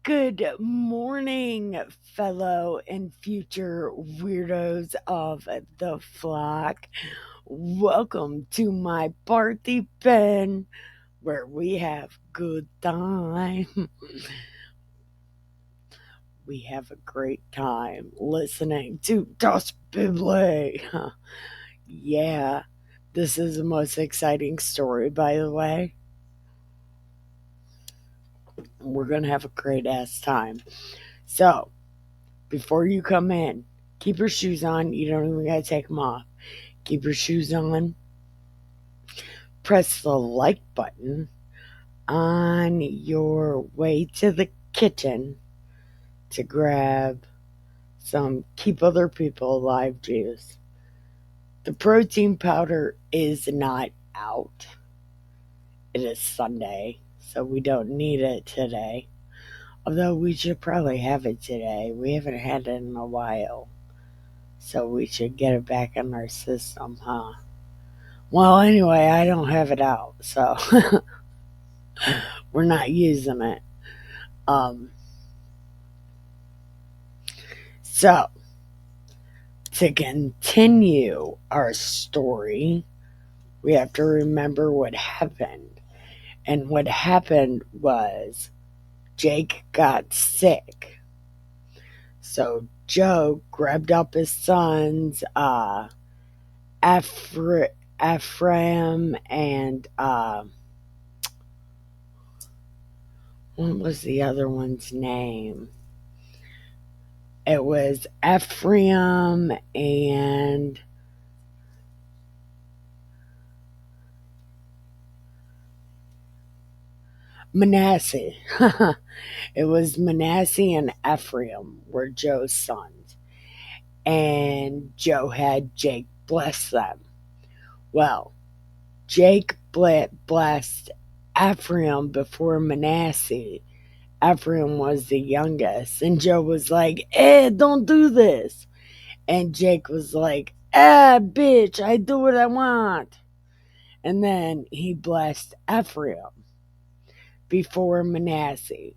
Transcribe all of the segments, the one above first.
Good morning, fellow and future weirdos of the flock. Welcome to my party pen where we have good time. We have a great time listening to Das Bible. Yeah, this is the most exciting story, by the way. We're going to have a great ass time. So, before you come in, keep your shoes on. You don't even got to take them off. Keep your shoes on. Press the like button on your way to the kitchen to grab some Keep Other People Alive juice. The protein powder is not out. It is Sunday, so we don't need it today. Although we should probably have it today. We haven't had it in a while. So we should get it back in our system, huh? Well, anyway, I don't have it out, so we're not using it. Um, so, to continue our story, we have to remember what happened. And what happened was Jake got sick. So Joe grabbed up his sons, Ephraim and what was the other one's name? It was Ephraim and Manasseh. It was Manasseh and Ephraim were Joe's sons. And Joe had Jake bless them. Well, Jake blessed Ephraim before Manasseh. Ephraim was the youngest. And Joe was like, don't do this. And Jake was like, bitch, I do what I want. And then he blessed Ephraim before Manasseh.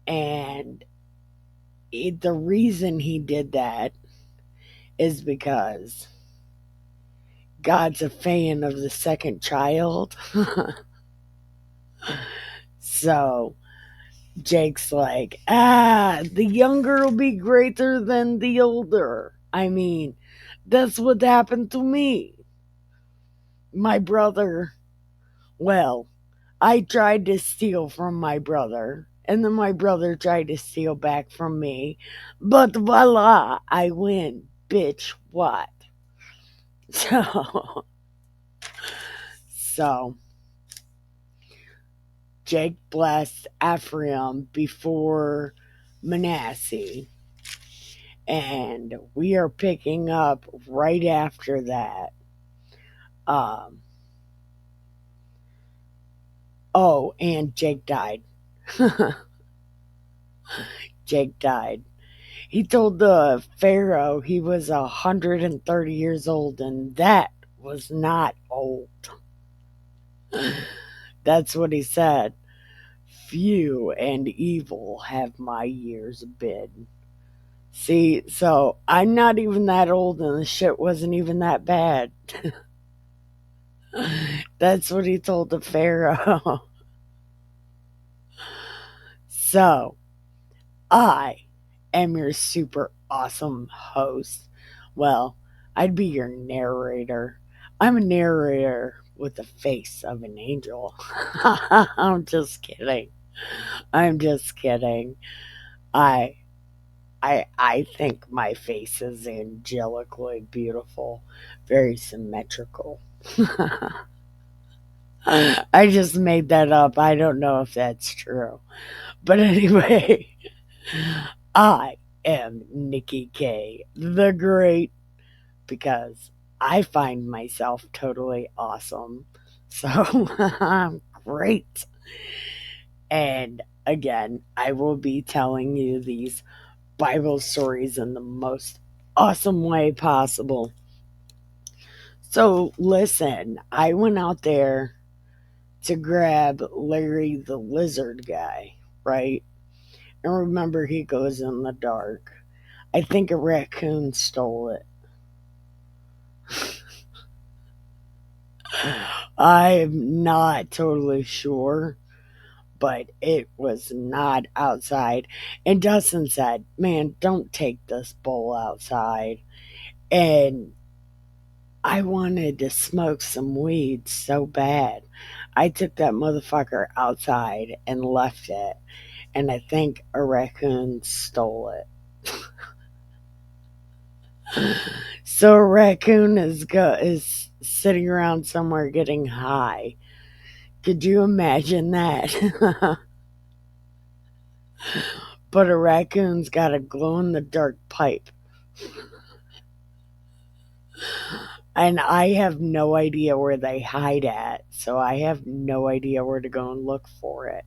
And the reason he did that is because God's a fan of the second child. So Jake's like, the younger will be greater than the older. I mean, that's what happened to me. My brother, well, I tried to steal from my brother, and then my brother tried to steal back from me. But voila, I win. Bitch, what? So, so Jake blessed Ephraim before Manasseh, and we are picking up right after that. Um, and Jake died. Jake died. He told the Pharaoh he was 130 years old, and that was not old. That's what he said. Few and evil have my years been. See, so I'm not even that old, and the shit wasn't even that bad. That's what he told the Pharaoh. So, I am your super awesome host. Well, I'd be your narrator. I'm a narrator with the face of an angel. I'm just kidding. I'm just kidding. I I think my face is angelically beautiful, very symmetrical. I just made that up. I don't know if that's true. But anyway, I am Nikki K, the Great, because I find myself totally awesome. So I'm great. And again, I will be telling you these Bible stories in the most awesome way possible. So listen, I went out there to grab Larry the lizard guy, right? And remember, he goes in the dark. I think a raccoon stole it. I'm not totally sure, but it was not outside. And Dustin said, "Man, don't take this bowl outside." And I wanted to smoke some weed so bad. I took that motherfucker outside and left it. And I think a raccoon stole it. So a raccoon is sitting around somewhere getting high. Could you imagine that? But a raccoon's got a glow in the dark pipe. And I have no idea where they hide at, so I have no idea where to go and look for it.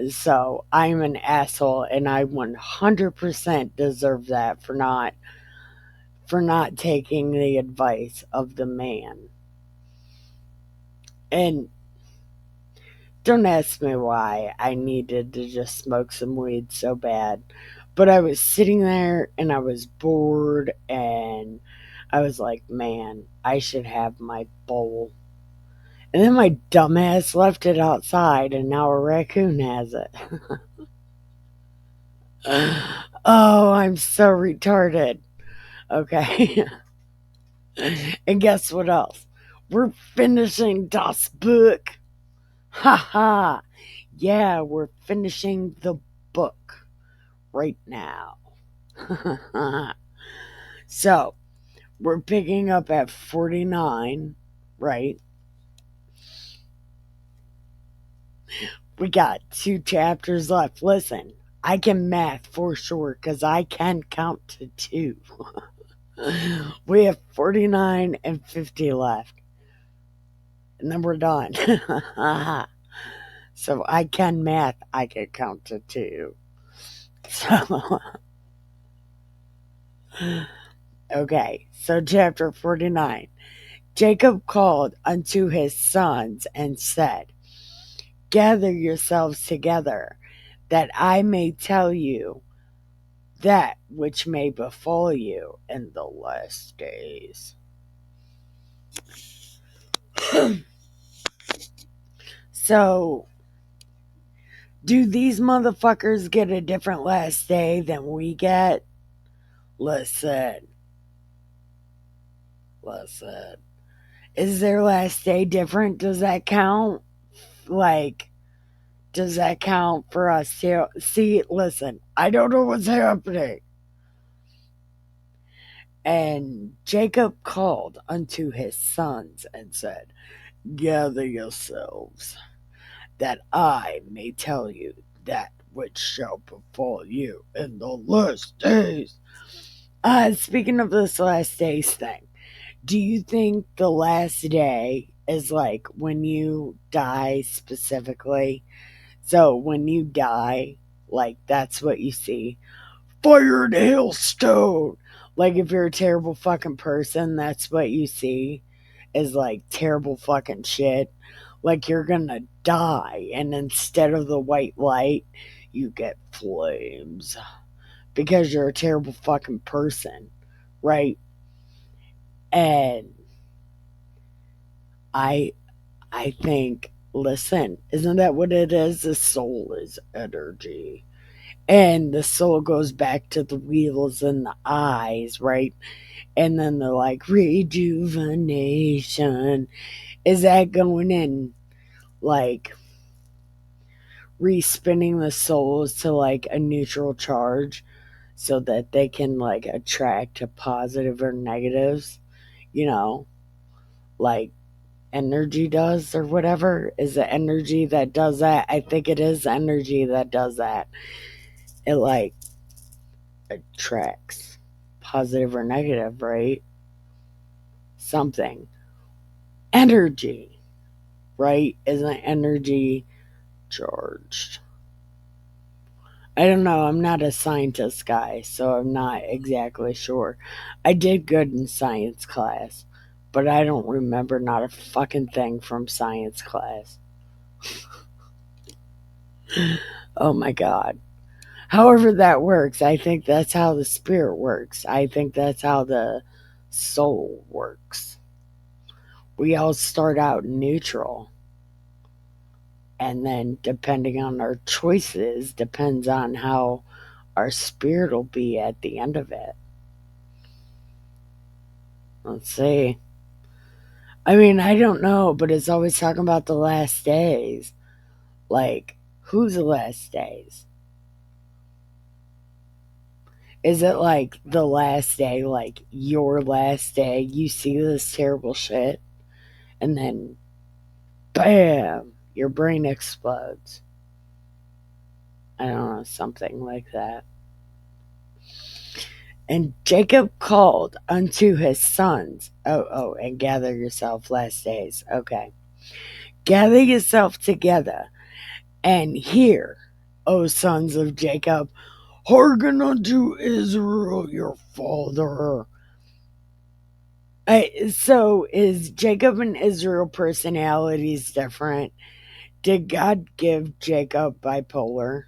So I'm an asshole, and I 100% deserve that for not taking the advice of the man. And don't ask me why I needed to just smoke some weed so bad. But I was sitting there and I was bored and I was like, man, I should have my bowl. And then my dumbass left it outside and now a raccoon has it. Oh, I'm so retarded. Okay. And guess what else? We're finishing das book. Ha ha. Yeah, we're finishing the book right now. So, we're picking up at 49, right? We got 2 chapters left. Listen, I can math for sure because I can count to 2. We have 49 and 50 left. And then we're done. So I can math, I can count to 2. So, okay, so chapter 49. Jacob called unto his sons and said, gather yourselves together, that I may tell you that which may befall you in the last days. So, do these motherfuckers get a different last day than we get? Listen. Listen. Is their last day different? Does that count? Like, does that count for us too? See, listen, I don't know what's happening. And Jacob called unto his sons and said, gather yourselves, that I may tell you that which shall befall you in the last days. Speaking of this last days thing, do you think the last day is like when you die specifically? So when you die, like that's what you see. Fire and hailstone. Like if you're a terrible fucking person, that's what you see is like terrible fucking shit. Like you're gonna die, and instead of the white light, you get flames because you're a terrible fucking person, right? And I I think, listen, isn't that what it is? The soul is energy. And the soul goes back to the wheels and the eyes, right? And then they're like, rejuvenation. Is that going in, like, respinning the souls to, like, a neutral charge so that they can, like, attract to positive or negatives? You know, like energy does or whatever. Is it energy that does that? I think it is energy that does that. It, like, attracts positive or negative, right? Something. Energy, right? Isn't energy charged? I don't know. I'm not a scientist guy, so I'm not exactly sure. I did good in science class, but I don't remember not a fucking thing from science class. Oh my God. However that works, I think that's how the spirit works. I think that's how the soul works. We all start out neutral, and then depending on our choices, depends on how our spirit will be at the end of it. Let's see. I mean, I don't know, but it's always talking about the last days. Like, who's the last days? Is it like the last day, like your last day? You see this terrible shit, and then bam, your brain explodes. I don't know, something like that. And Jacob called unto his sons. And gather yourself last days. Okay. Gather yourself together and hear, O sons of Jacob, hearken unto Israel your father. So is Jacob and Israel personalities different? Did God give Jacob bipolar?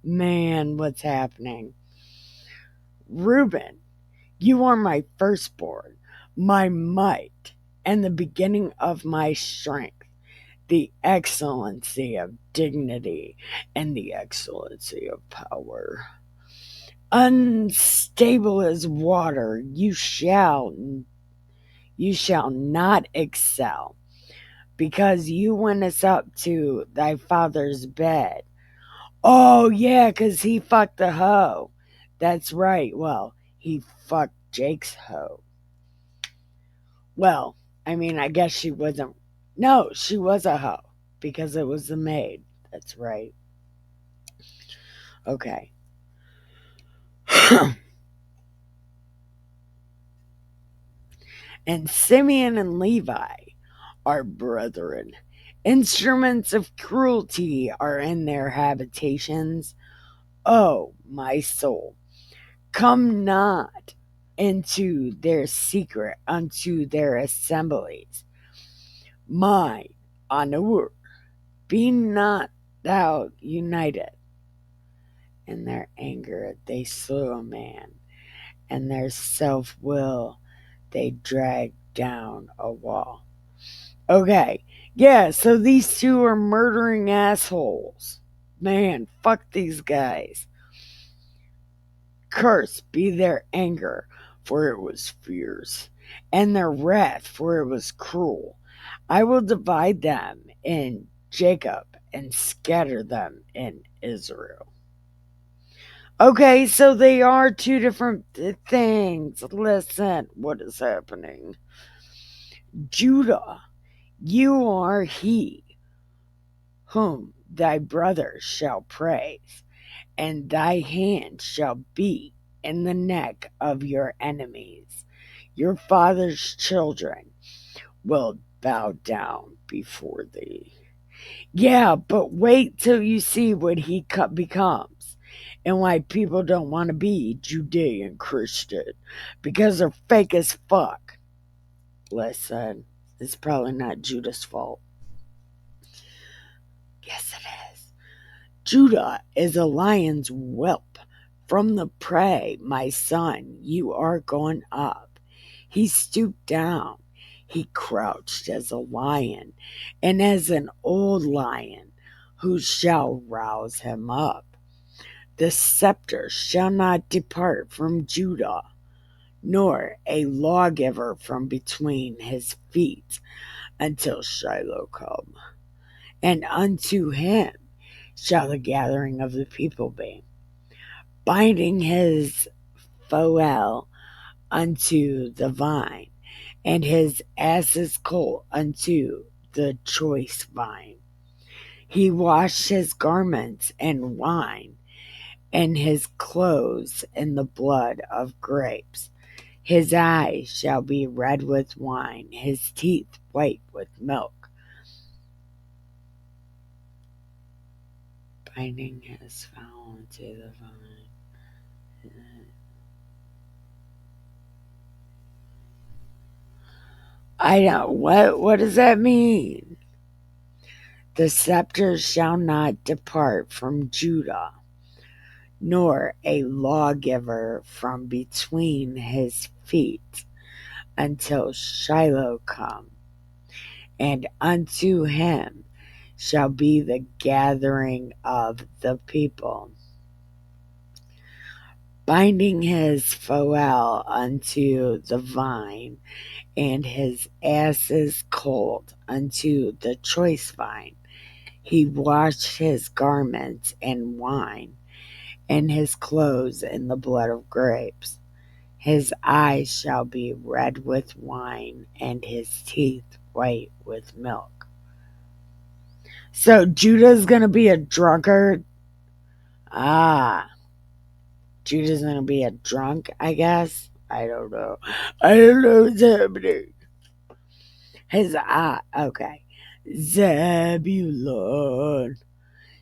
Man, what's happening? Reuben, you are my firstborn, my might, and the beginning of my strength, the excellency of dignity, and the excellency of power. Unstable as water, you shall not excel, because you went us up to thy father's bed. Oh yeah, 'cause he fucked the hoe. That's right. Well, he fucked Jake's hoe. Well, I mean, I guess she wasn't. No, she was a hoe because it was the maid. That's right. Okay. And Simeon and Levi are brethren. Instruments of cruelty are in their habitations. Oh, my soul, come not into their secret unto their assemblies. Mine, Anur, be not thou united. In their anger they slew a man, and their self will they dragged down a wall. Okay, yeah, so these two are murdering assholes. Man, fuck these guys. Cursed be their anger, for it was fierce, and their wrath, for it was cruel. I will divide them in Jacob and scatter them in Israel. Okay, so they are two different things. Listen, what is happening? Judah, you are he whom thy brother shall praise, and thy hand shall be in the neck of your enemies. Your father's children will bow down before thee. Yeah, but wait till you see what he becomes and why people don't want to be Judean Christian because they're fake as fuck. Listen, it's probably not Judah's fault. Yes, it is. Judah is a lion's whelp. From the prey, my son, you are going up. He stooped down. He crouched as a lion, and as an old lion, who shall rouse him up? The scepter shall not depart from Judah, nor a lawgiver from between his feet, until Shiloh come. And unto him shall the gathering of the people be, binding his foal unto the vine, and his ass's colt unto the choice vine. He washed his garments in wine, and his clothes in the blood of grapes. His eyes shall be red with wine, his teeth white with milk. Binding his fowl into the vine. I don't. What does that mean? The scepter shall not depart from Judah, nor a lawgiver from between his feet, until Shiloh come, and unto him shall be the gathering of the people, binding his foal unto the vine, and his ass's colt unto the choice vine. He washed his garments in wine, and his clothes in the blood of grapes. His eyes shall be red with wine, and his teeth white with milk. So Judah's going to be a drunkard. Judah's going to be a drunk, I guess. I don't know. I don't know what's happening. Okay. Zebulun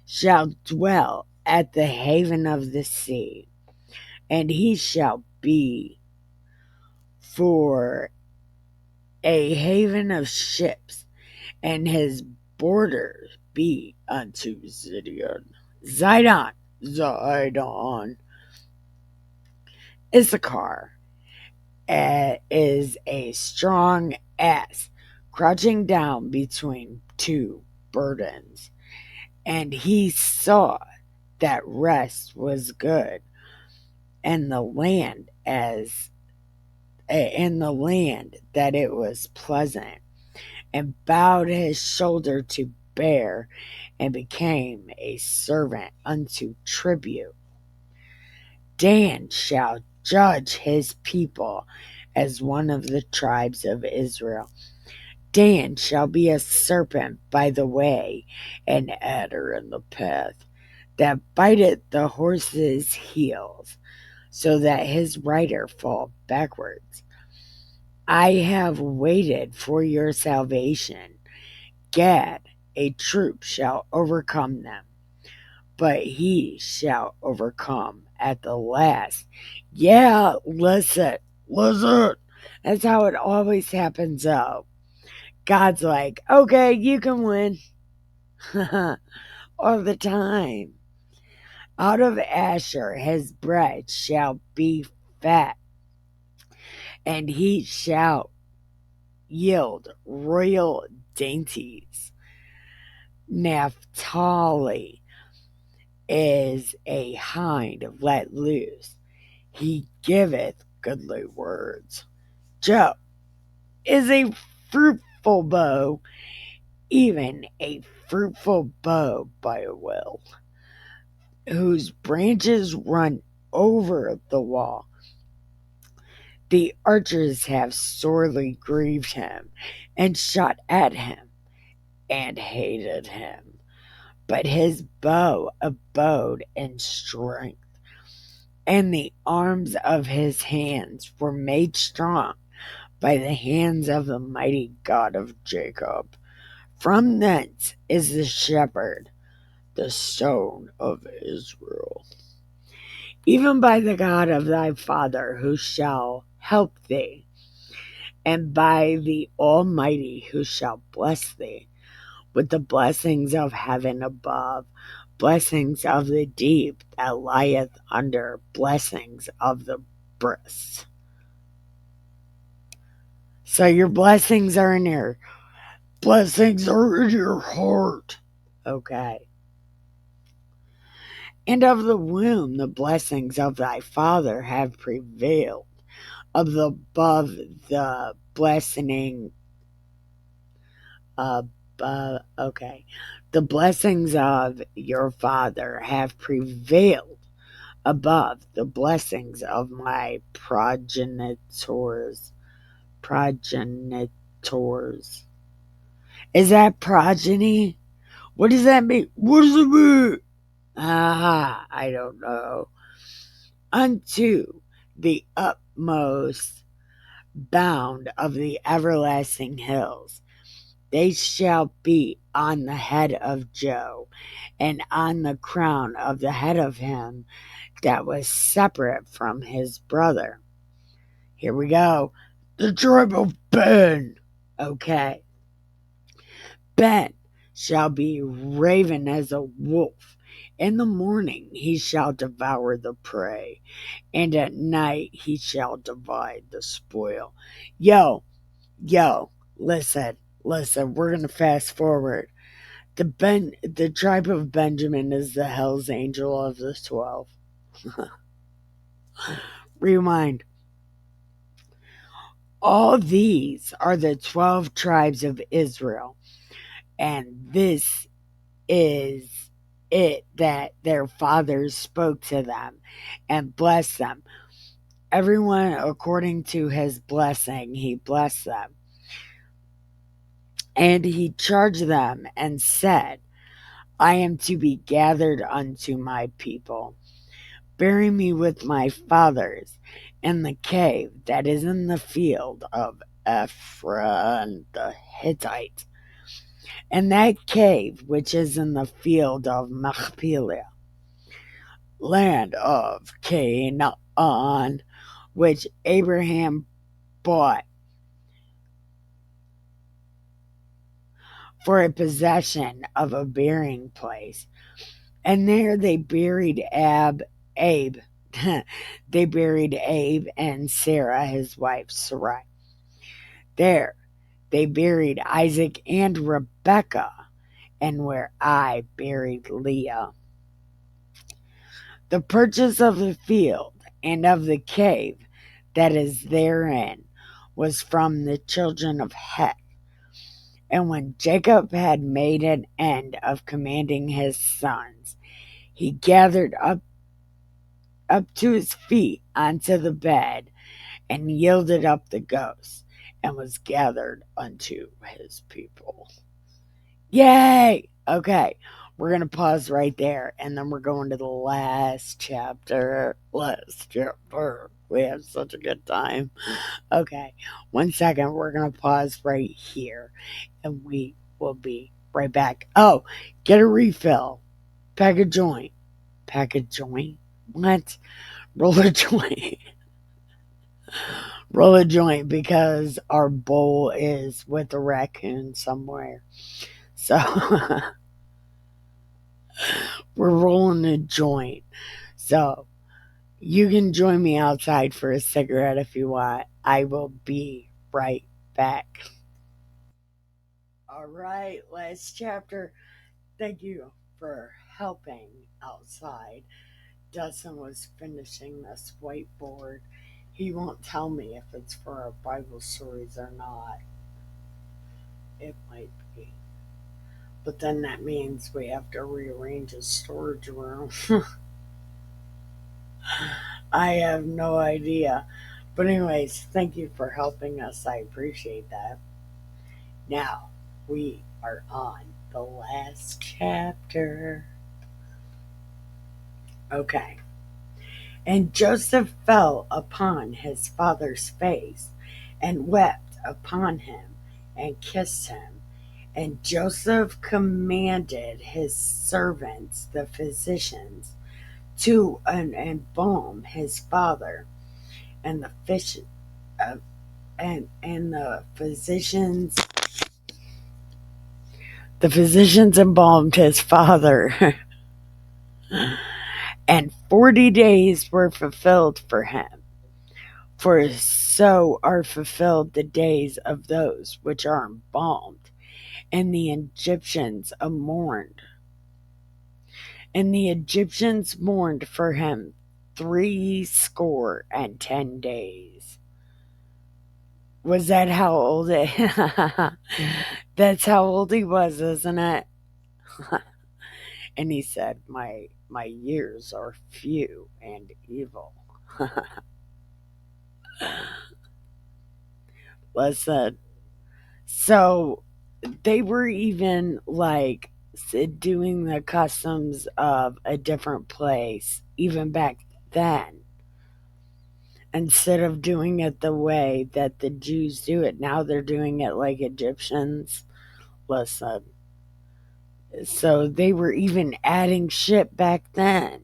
shall dwell at the haven of the sea, and he shall be for a haven of ships, and his borders be unto Zidon. Zidon. Issachar is a strong ass, crouching down between two burdens. And he saw that rest was good, and the land that it was pleasant, and bowed his shoulder to bear, and became a servant unto tribute. Dan shall judge his people as one of the tribes of Israel. Dan shall be a serpent by the way, an adder in the path, that biteth the horse's heels, so that his rider fall backwards. I have waited for your salvation. Gad, a troop shall overcome them, but he shall overcome at the last. Yeah, listen. That's how it always happens, though. God's like, okay, you can win. All the time. Out of Asher his bread shall be fat, and he shall yield royal dainties. Naphtali is a hind let loose. He giveth goodly words. Joe is a fruitful bow, even a fruitful bow by a well, whose branches run over the wall. The archers have sorely grieved him, and shot at him, and hated him. But his bow abode in strength, and the arms of his hands were made strong by the hands of the mighty God of Jacob. From thence is the shepherd, the stone of Israel, even by the God of thy father, who shall help thee, and by the Almighty, who shall bless thee with the blessings of heaven above, blessings of the deep that lieth under, blessings of the breast. So your blessings are in your heart. Okay. And of the womb the blessings of thy father have prevailed, above the blessing okay. The blessings of your father have prevailed above the blessings of my progenitors. Is that progeny? What does that mean? What does it mean? I don't know. Unto the utmost bound of the everlasting hills. They shall be on the head of Joe, and on the crown of the head of him that was separate from his brother. Here we go. The tribe of Ben. Okay. Ben shall be raven as a wolf. In the morning he shall devour the prey, and at night he shall divide the spoil. Yo, yo, listen, we're gonna fast forward. The tribe of Benjamin is the Hell's Angel of the 12. Rewind. All these are the 12 tribes of Israel, and this is it that their fathers spoke to them and blessed them. Everyone according to his blessing, he blessed them. And he charged them and said, I am to be gathered unto my people. Bury me with my fathers in the cave that is in the field of Ephron the Hittite, and that cave which is in the field of Machpelah, land of Canaan, which Abraham bought for a possession of a burying place. And there they buried Abe. They buried Abe and Sarah, his wife, Sarai. There they buried Isaac and Rebekah, and where I buried Leah. The purchase of the field and of the cave that is therein was from the children of Heth. And when Jacob had made an end of commanding his sons, he gathered up to his feet onto the bed and yielded up the ghost and was gathered unto his people. Yay! Okay, we're going to pause right there and then we're going to the last chapter. We had such a good time. Okay, 1 second. We're going to pause right here and we will be right back. Oh, get a refill. Pack a joint. Pack a joint? What? Roll a joint. Roll a joint because our bowl is with a raccoon somewhere. So we're rolling a joint. So you can join me outside for a cigarette if you want. I will be right back. All right, last chapter. Thank you for helping outside. Dustin was finishing this whiteboard. He won't tell me if it's for our Bible stories or not. It might be. But then that means we have to rearrange his storage room. I have no idea. But, anyways, thank you for helping us. I appreciate that. Now, we are on the last chapter. Okay. And Joseph fell upon his father's face and wept upon him and kissed him. And Joseph commanded his servants, the physicians, to embalm his father. And the fish, and the physicians embalmed his father. And 40 days were fulfilled for him. For so are fulfilled the days of those which are embalmed. And the Egyptians mourned. And the Egyptians mourned for him 60 and 10 days. Was that how old it? That's how old he was, isn't it? And he said, my years are few and evil. Listen, so they were even like doing the customs of a different place even back then. Instead of doing it the way that the Jews do it, now they're doing it like Egyptians. Listen, so they were even adding shit back then.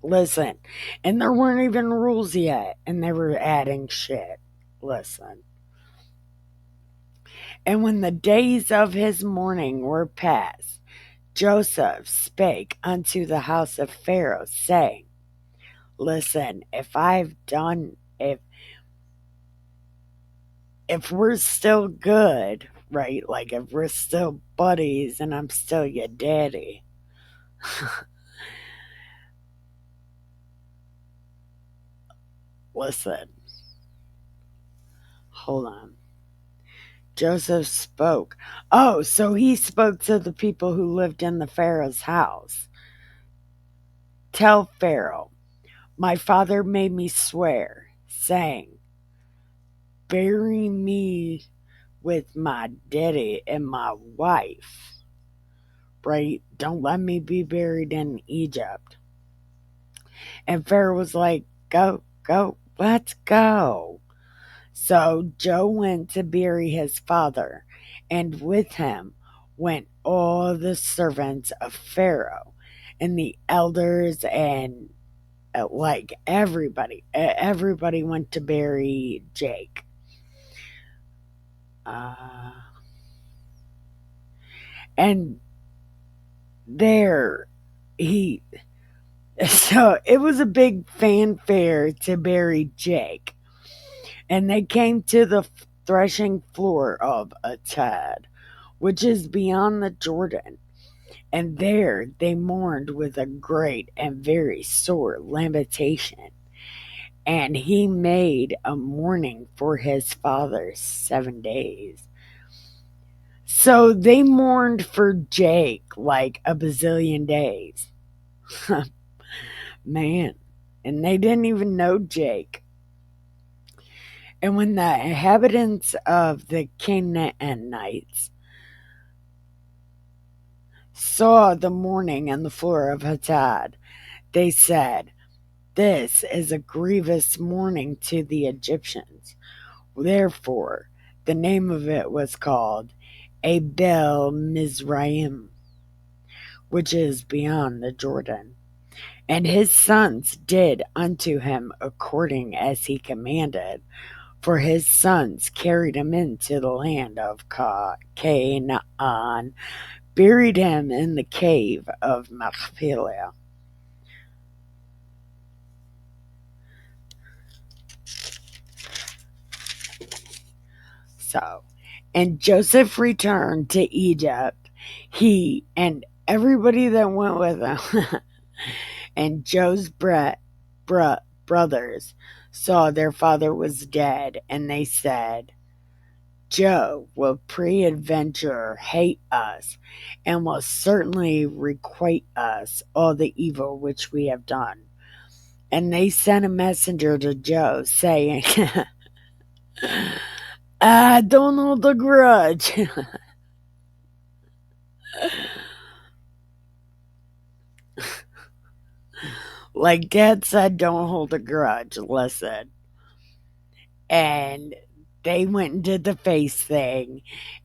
Listen, and there weren't even rules yet, and they were adding shit. Listen. And when the days of his mourning were past, Joseph spake unto the house of Pharaoh, saying, Listen, if we're still good, right? Like if we're still buddies and I'm still your daddy, listen, hold on. Joseph spoke. Oh, so he spoke to the people who lived in the Pharaoh's house. Tell Pharaoh, my father made me swear, saying, bury me with my daddy and my wife, right? Don't let me be buried in Egypt. And Pharaoh was like, go, let's go. So Joe went to bury his father, and with him went all the servants of Pharaoh and the elders and like everybody. Everybody went to bury Jake. Uh, and there he so it was a big fanfare to bury Jake. And they came to the threshing floor of Atad, which is beyond the Jordan. And there they mourned with a great and very sore lamentation. And he made a mourning for his father 7 days. So they mourned for Jake like a bazillion days. Man. And they didn't even know Jake. And when the inhabitants of the Canaanites saw the mourning on the floor of Atad, they said, This is a grievous mourning to the Egyptians. Therefore, the name of it was called Abel Mizraim, which is beyond the Jordan. And his sons did unto him according as he commanded, for his sons carried him into the land of Canaan, buried him in the cave of Machpelah. So, and Joseph returned to Egypt, he and everybody that went with him. And Joe's brothers saw their father was dead, and they said, Joe will peradventure hate us, and will certainly requite us all the evil which we have done. And they sent a messenger to Joe, saying, I don't hold a grudge. Like Dad said, don't hold a grudge. Listen. And they went and did the face thing,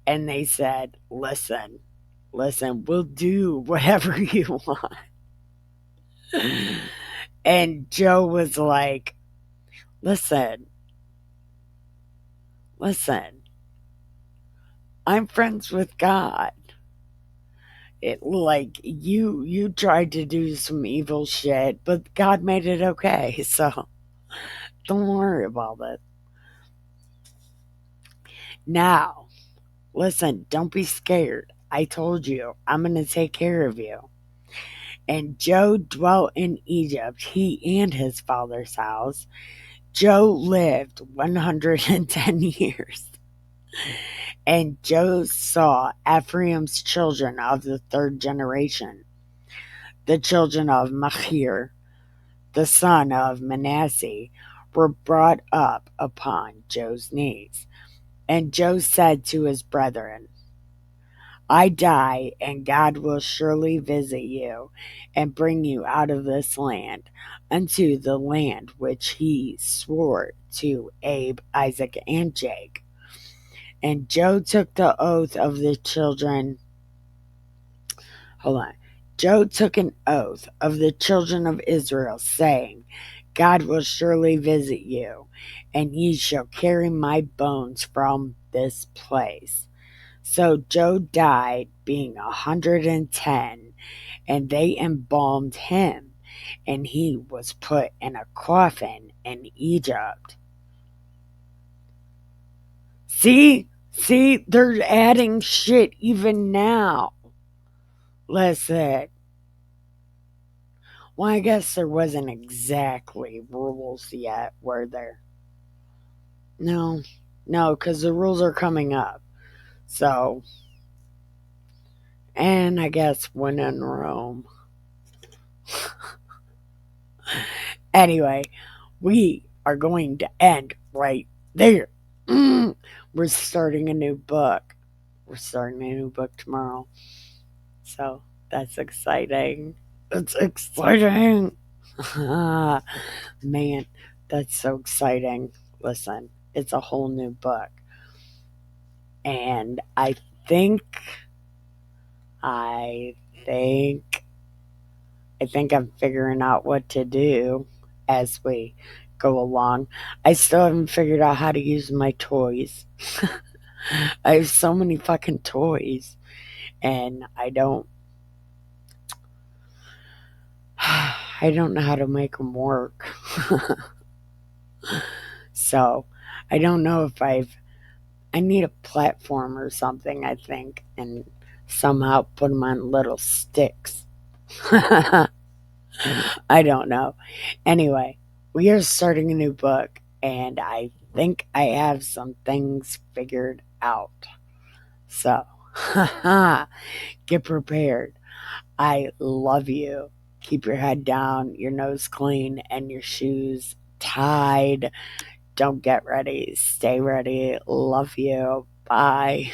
and they said, listen, we'll do whatever you want. And Joe was like, listen, I'm friends with God. It like you tried to do some evil shit, but God made it okay, so don't worry about it. Now, listen, don't be scared. I told you, I'm gonna take care of you. And Joe dwelt in Egypt, he and his father's house. Joe lived 110 years. And Joe saw Ephraim's children of the third generation, the children of Machir, the son of Manasseh, were brought up upon Joe's knees. And Joe said to his brethren, I die, and God will surely visit you and bring you out of this land unto the land which he swore to Abe, Isaac, and Jacob. And Joe took the oath of the children. Hold on. Joe took an oath of the children of Israel, saying, God will surely visit you, and ye shall carry my bones from this place. So Joe died being 110, and they embalmed him, and he was put in a coffin in Egypt. See, they're adding shit even now. Listen, well, I guess there wasn't exactly rules yet, were there? No, no, because the rules are coming up. So, and I guess when in Rome. Anyway, we are going to end right there. We're starting a new book. We're starting a new book tomorrow. So that's exciting. It's exciting. Man, that's so exciting. Listen, it's a whole new book. And think, I think, I think I'm figuring out what to do as we go along. I still haven't figured out how to use my toys. I have so many fucking toys, and I don't know how to make them work. So I don't know if I need a platform or something, I think, and somehow put them on little sticks. I don't know. Anyway, we are starting a new book, and I think I have some things figured out. So, get prepared. I love you. Keep your head down, your nose clean, and your shoes tied. Don't get ready. Stay ready. Love you. Bye.